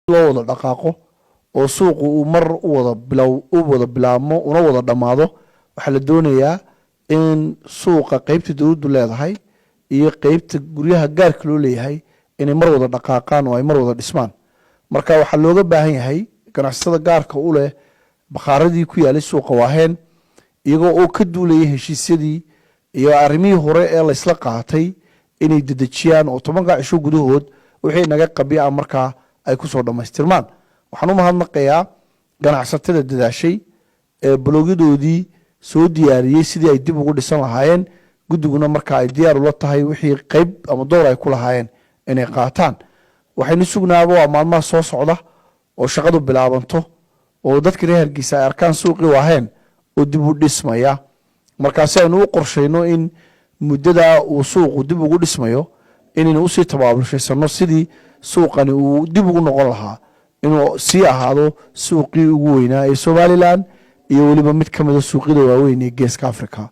loo wada dhaqaaqo oo suuqu uu mar u wada bilaabmo una wada dhamaado waxa la doonayaa in suuqa qaybta dawladdu leedahay iyo qaybta guryaha gaarka loo leeyahay inay mar wada dhaqaaqaan oo ay mar wada dhismaan marka waxa looga baahan yahay ganacsatada gaarka u leh bakaaradii ku yaalay suuqa waaheen iyagoo oo ka duulaya heshiisyadii iyo arrimihii hore ee la isla qaatay inay dedejiyaan oo 10 cisho gudahood wixii naga qabiya markaa ay ku soo dhamaystirmaan waxaan u mahadnaqayaa ganacsatada dadaashay ee blogyadoodii soo diyaariyay sidii ay dib ugu dhisan lahaayeen guddiguna markaa ay diyaar u la tahay wixii qayb ama door ay ku lahaayeen inay qaataan waxaynu sugnaaba waa maalmaha soo socda oo shaqadu bilaabanto oo dadka reer Hargeysa ay arkaan suuqii waaheen oo dib u dhismaya markaas aynu u qorsheyno in muddada uu suuqu dib ugu dhismayo inaynu u sii tabaabulshaysano sidii suuqani uu dib ugu noqon lahaa inuu sii ahaado suuqii ugu weynaa ee Somaliland iyo waliba mid kamid ah suuqyada waaweyn ee Geeska Afrika